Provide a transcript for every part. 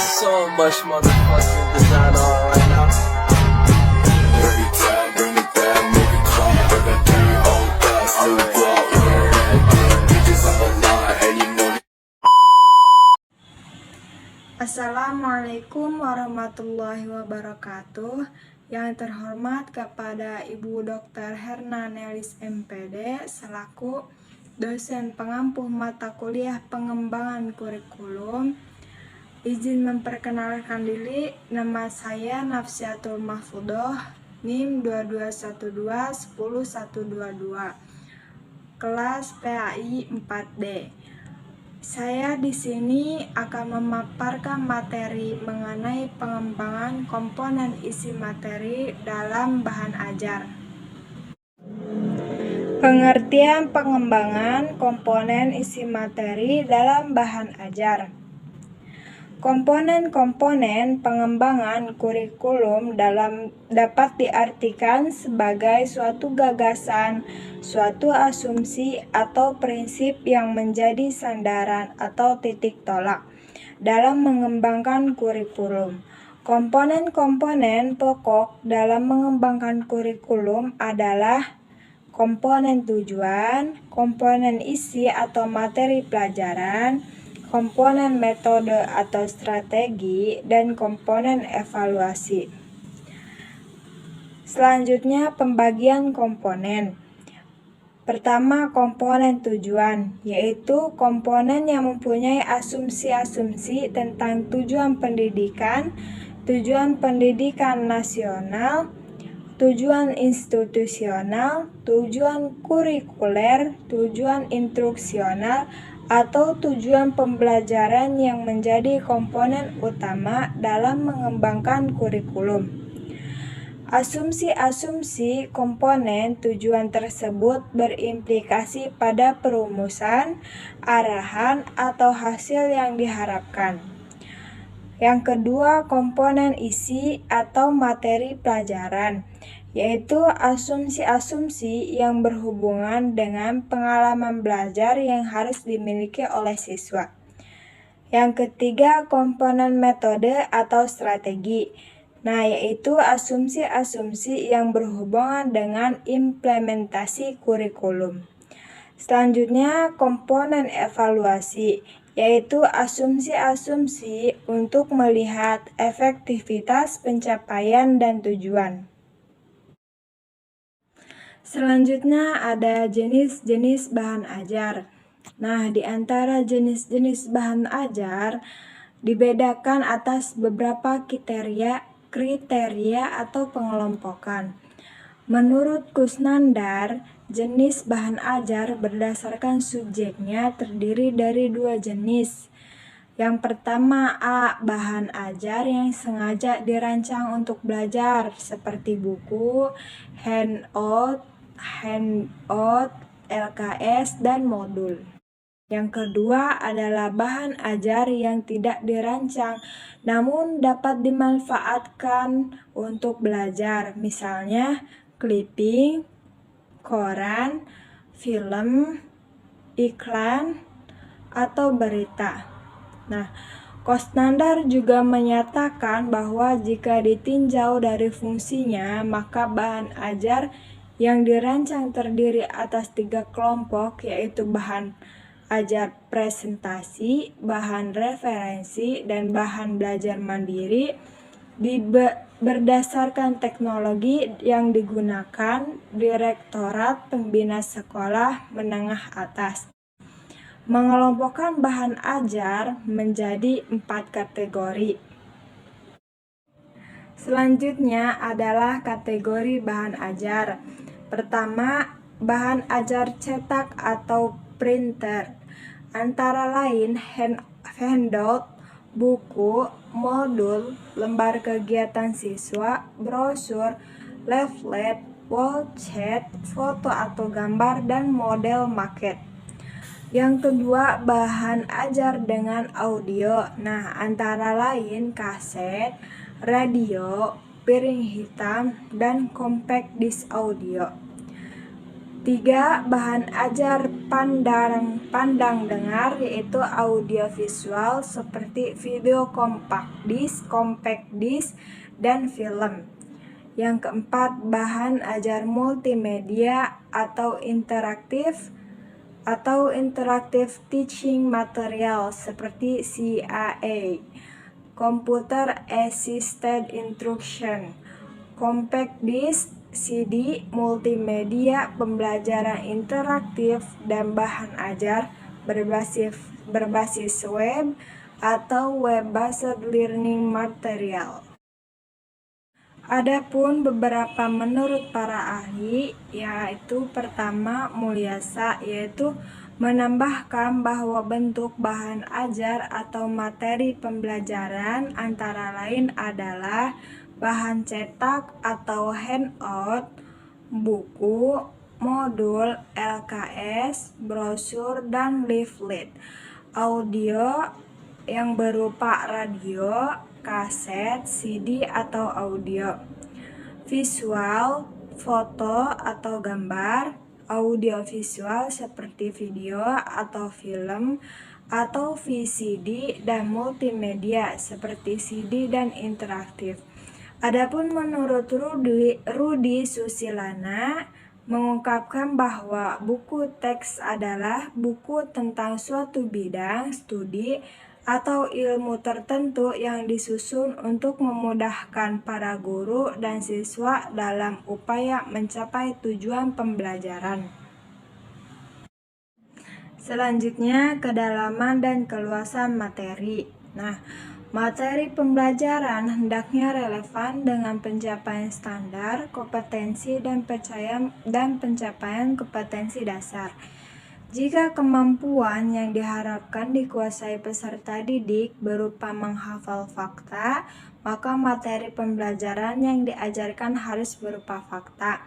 So much motherfucking design on right now. Bring it down, make it clap. I got 3 old thoughts, new block, bitches on the line, and you know. Assalamualaikum warahmatullahi wabarakatuh. Yang terhormat kepada Ibu Dr. Herna Nelis MPD selaku dosen pengampu mata kuliah pengembangan kurikulum. Izin memperkenalkan diri, nama saya Nafsiatul Mahfudoh, NIM 2212-10122, kelas PAI 4D. Saya di sini akan memaparkan materi mengenai pengembangan komponen isi materi dalam bahan ajar. Pengertian pengembangan komponen isi materi dalam bahan ajar. Komponen-komponen pengembangan kurikulum dapat diartikan sebagai suatu gagasan, suatu asumsi atau prinsip yang menjadi sandaran atau titik tolak dalam mengembangkan kurikulum. Komponen-komponen pokok dalam mengembangkan kurikulum adalah komponen tujuan, komponen isi atau materi pelajaran, komponen metode atau strategi, dan komponen evaluasi. Selanjutnya, pembagian komponen. Pertama, komponen tujuan, yaitu komponen yang mempunyai asumsi-asumsi tentang tujuan pendidikan nasional, tujuan institusional, tujuan kurikuler, tujuan instruksional, atau tujuan pembelajaran yang menjadi komponen utama dalam mengembangkan kurikulum. Asumsi-asumsi komponen tujuan tersebut berimplikasi pada perumusan, arahan, atau hasil yang diharapkan. Yang kedua, komponen isi atau materi pelajaran, yaitu asumsi-asumsi yang berhubungan dengan pengalaman belajar yang harus dimiliki oleh siswa. Yang ketiga, komponen metode atau strategi, yaitu asumsi-asumsi yang berhubungan dengan implementasi kurikulum. Selanjutnya, komponen evaluasi, yaitu asumsi-asumsi untuk melihat efektivitas pencapaian dan tujuan. Selanjutnya ada jenis-jenis bahan ajar. Di antara jenis-jenis bahan ajar dibedakan atas beberapa kriteria atau pengelompokan. Menurut Kusnandar, jenis bahan ajar berdasarkan subjeknya terdiri dari 2 jenis. Yang pertama, A. Bahan ajar yang sengaja dirancang untuk belajar, seperti buku, handout, LKS, dan modul. Yang kedua adalah bahan ajar yang tidak dirancang, namun dapat dimanfaatkan untuk belajar, misalnya clipping, koran, film, iklan, atau berita. Kusnandar juga menyatakan bahwa jika ditinjau dari fungsinya, maka bahan ajar yang dirancang terdiri atas 3 kelompok, yaitu bahan ajar presentasi, bahan referensi, dan bahan belajar mandiri berdasarkan teknologi yang digunakan Direktorat Pembina Sekolah Menengah Atas. Mengelompokkan bahan ajar menjadi 4 kategori. Selanjutnya adalah kategori bahan ajar. Pertama, bahan ajar cetak atau printer, antara lain handout, buku, modul, lembar kegiatan siswa, brosur, leaflet, wall chat, foto atau gambar, dan model maket. Yang kedua, bahan ajar dengan audio, antara lain kaset, radio, piring hitam, dan compact disc audio. 3. Bahan ajar pandang dengar, yaitu audiovisual seperti video compact disc, dan film. Yang keempat, bahan ajar multimedia atau interactive teaching material seperti CAA, Computer Assisted Instruction, compact disc, CD, multimedia, pembelajaran interaktif, dan bahan ajar berbasis web atau web-based learning material. Adapun beberapa menurut para ahli, yaitu pertama Mulyasa, yaitu menambahkan bahwa bentuk bahan ajar atau materi pembelajaran antara lain adalah bahan cetak atau handout, buku, modul, LKS, brosur, dan leaflet. Audio yang berupa radio, kaset, CD atau audio. Visual, foto atau gambar. Audiovisual seperti video atau film atau VCD, dan multimedia seperti CD dan interaktif. Adapun menurut Rudi Susilana mengungkapkan bahwa buku teks adalah buku tentang suatu bidang studi atau ilmu tertentu yang disusun untuk memudahkan para guru dan siswa dalam upaya mencapai tujuan pembelajaran. Selanjutnya, kedalaman dan keluasan materi. Materi pembelajaran hendaknya relevan dengan pencapaian standar, kompetensi, dan pencapaian kompetensi dasar. Jika kemampuan yang diharapkan dikuasai peserta didik berupa menghafal fakta, maka materi pembelajaran yang diajarkan harus berupa fakta,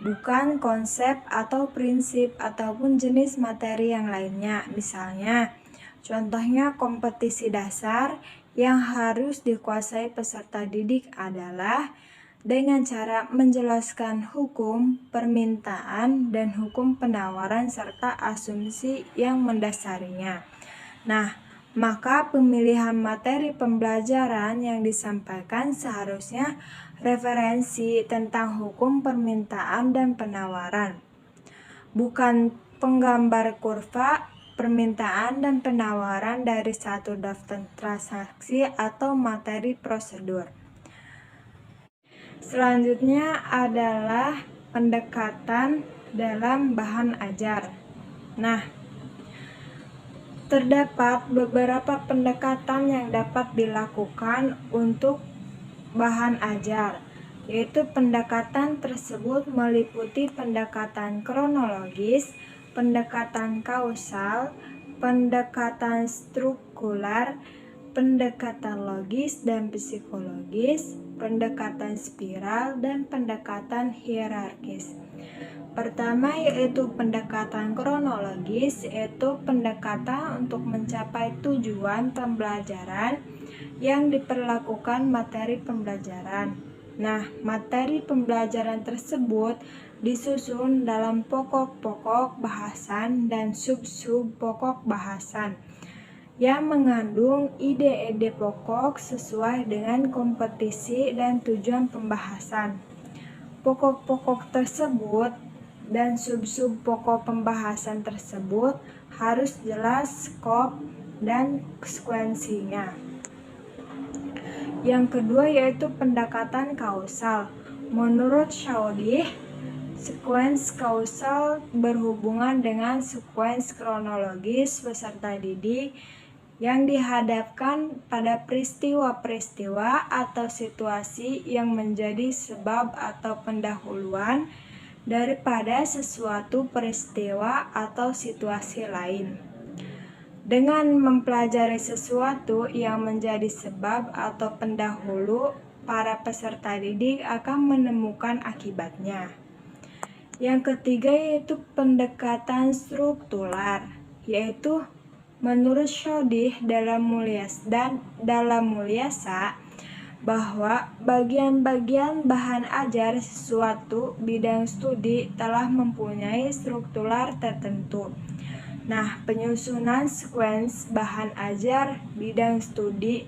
bukan konsep atau prinsip ataupun jenis materi yang lainnya. Misalnya, contohnya kompetisi dasar yang harus dikuasai peserta didik adalah dengan cara menjelaskan hukum permintaan dan hukum penawaran serta asumsi yang mendasarinya. Maka pemilihan materi pembelajaran yang disampaikan seharusnya referensi tentang hukum permintaan dan penawaran, bukan penggambar kurva permintaan dan penawaran dari satu daftar transaksi atau materi prosedur. Selanjutnya adalah pendekatan dalam bahan ajar. Terdapat beberapa pendekatan yang dapat dilakukan untuk bahan ajar, yaitu pendekatan tersebut meliputi pendekatan kronologis, pendekatan kausal, pendekatan struktural, pendekatan logis dan psikologis, pendekatan spiral, dan pendekatan hierarkis. Pertama yaitu pendekatan kronologis, yaitu pendekatan untuk mencapai tujuan pembelajaran yang diperlakukan materi pembelajaran. Materi pembelajaran tersebut disusun dalam pokok-pokok bahasan dan sub-sub pokok bahasan yang mengandung ide-ide pokok sesuai dengan kompetisi dan tujuan pembahasan. Pokok-pokok tersebut dan sub-sub pokok pembahasan tersebut harus jelas skop dan sekuensinya. Yang kedua yaitu pendekatan kausal. Menurut Chaudhry, sekuens kausal berhubungan dengan sekuens kronologis peserta didik yang dihadapkan pada peristiwa-peristiwa atau situasi yang menjadi sebab atau pendahuluan daripada sesuatu peristiwa atau situasi lain. Dengan mempelajari sesuatu yang menjadi sebab atau pendahulu, para peserta didik akan menemukan akibatnya. Yang ketiga yaitu pendekatan struktural, yaitu menurut Chaudhry dalam Mulyasa, bahwa bagian-bagian bahan ajar suatu bidang studi telah mempunyai struktur tertentu. Nah, penyusunan sekuens bahan ajar bidang studi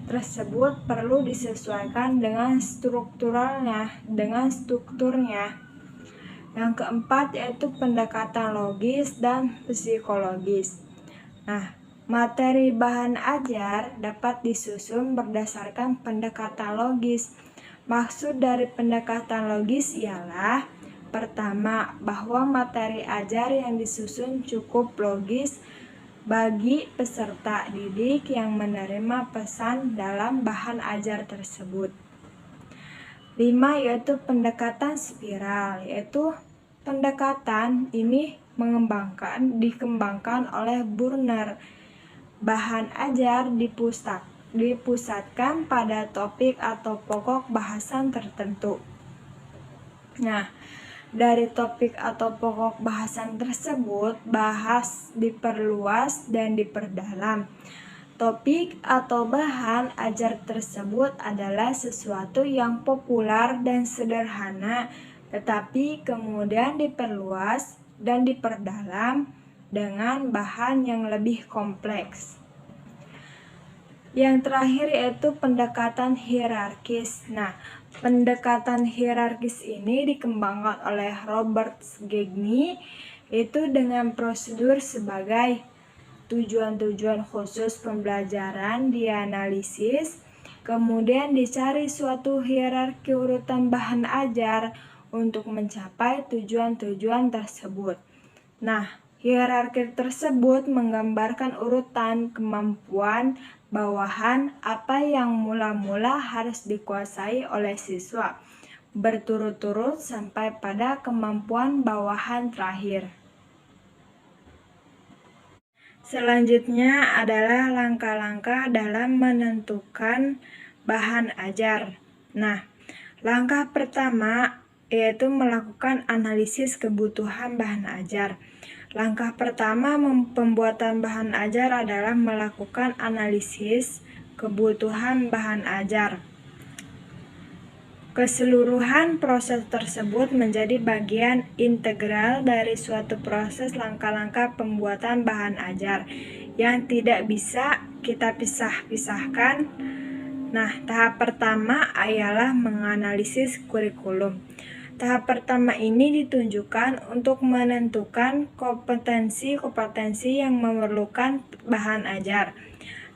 tersebut perlu disesuaikan dengan strukturnya. Yang keempat yaitu pendekatan logis dan psikologis. Nah, materi bahan ajar dapat disusun berdasarkan pendekatan logis. Maksud dari pendekatan logis ialah pertama, bahwa materi ajar yang disusun cukup logis bagi peserta didik yang menerima pesan dalam bahan ajar tersebut. 5. Yaitu pendekatan spiral, yaitu pendekatan ini dikembangkan oleh Burner. Bahan ajar dipusatkan pada topik atau pokok bahasan tertentu. Nah, dari topik atau pokok bahasan tersebut diperluas dan diperdalam. Topik atau bahan ajar tersebut adalah sesuatu yang populer dan sederhana, tetapi kemudian diperluas dan diperdalam dengan bahan yang lebih kompleks. Yang terakhir yaitu pendekatan hierarkis. Nah, pendekatan hierarkis ini dikembangkan oleh Robert Gagne, itu dengan prosedur sebagai tujuan-tujuan khusus pembelajaran dianalisis, kemudian dicari suatu hierarki urutan bahan ajar untuk mencapai tujuan-tujuan tersebut. Nah, hierarki tersebut menggambarkan urutan kemampuan bawahan apa yang mula-mula harus dikuasai oleh siswa, berturut-turut sampai pada kemampuan bawahan terakhir. Selanjutnya adalah langkah-langkah dalam menentukan bahan ajar. Nah, langkah pertama yaitu melakukan analisis kebutuhan bahan ajar. Langkah pertama pembuatan bahan ajar adalah melakukan analisis kebutuhan bahan ajar. Keseluruhan proses tersebut menjadi bagian integral dari suatu proses langkah-langkah pembuatan bahan ajar yang tidak bisa kita pisahkan. Nah, tahap pertama ialah menganalisis kurikulum. Tahap pertama ini ditunjukkan untuk menentukan kompetensi-kompetensi yang memerlukan bahan ajar.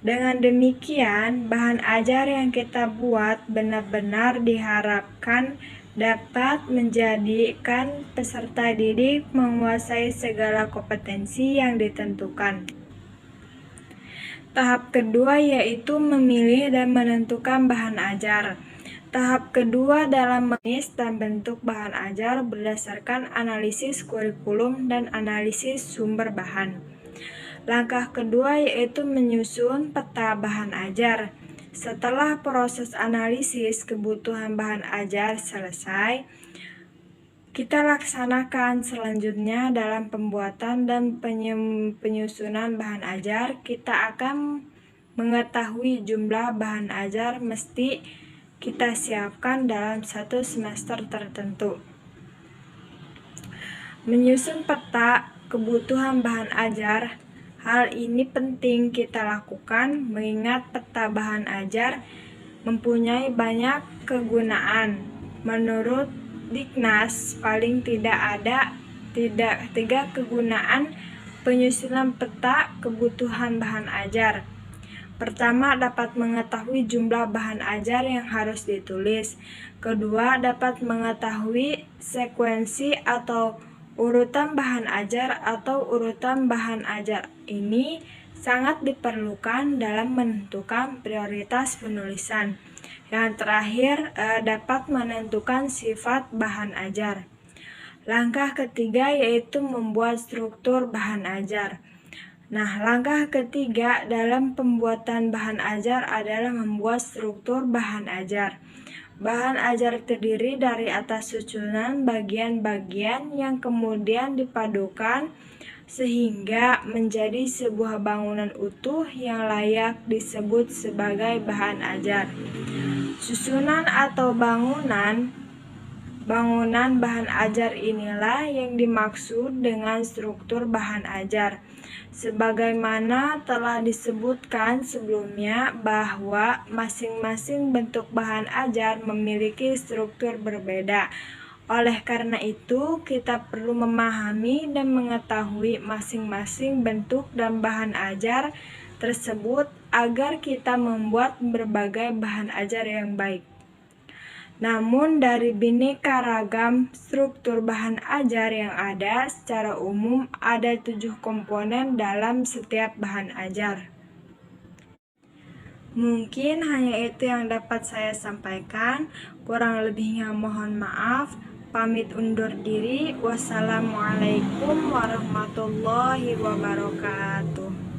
Dengan demikian, bahan ajar yang kita buat benar-benar diharapkan dapat menjadikan peserta didik menguasai segala kompetensi yang ditentukan. Tahap kedua yaitu memilih dan menentukan bahan ajar. Tahap kedua dalam menulis dan bentuk bahan ajar berdasarkan analisis kurikulum dan analisis sumber bahan. Langkah kedua yaitu menyusun peta bahan ajar. Setelah proses analisis kebutuhan bahan ajar selesai, kita laksanakan selanjutnya dalam pembuatan dan penyusunan bahan ajar. Kita akan mengetahui jumlah bahan ajar mesti kita siapkan dalam satu semester tertentu. Menyusun peta kebutuhan bahan ajar. Hal ini penting kita lakukan mengingat peta bahan ajar mempunyai banyak kegunaan. Menurut Dignas, paling tidak ada tiga kegunaan penyusunan peta kebutuhan bahan ajar. Pertama, dapat mengetahui jumlah bahan ajar yang harus ditulis. Kedua, dapat mengetahui sekuensi atau urutan bahan ajar atau urutan bahan ajar ini sangat diperlukan dalam menentukan prioritas penulisan. Yang terakhir, dapat menentukan sifat bahan ajar. Langkah ketiga yaitu membuat struktur bahan ajar. Nah, langkah ketiga dalam pembuatan bahan ajar adalah membuat struktur bahan ajar. Bahan ajar terdiri dari atas susunan bagian-bagian yang kemudian dipadukan sehingga menjadi sebuah bangunan utuh yang layak disebut sebagai bahan ajar. Susunan atau bangunan bahan ajar inilah yang dimaksud dengan struktur bahan ajar. Sebagaimana telah disebutkan sebelumnya bahwa masing-masing bentuk bahan ajar memiliki struktur berbeda. Oleh karena itu, kita perlu memahami dan mengetahui masing-masing bentuk dan bahan ajar tersebut agar kita membuat berbagai bahan ajar yang baik. Namun dari bineka ragam struktur bahan ajar yang ada, secara umum ada 7 komponen dalam setiap bahan ajar. Mungkin hanya itu yang dapat saya sampaikan, kurang lebihnya mohon maaf. Pamit undur diri. Wassalamualaikum warahmatullahi wabarakatuh.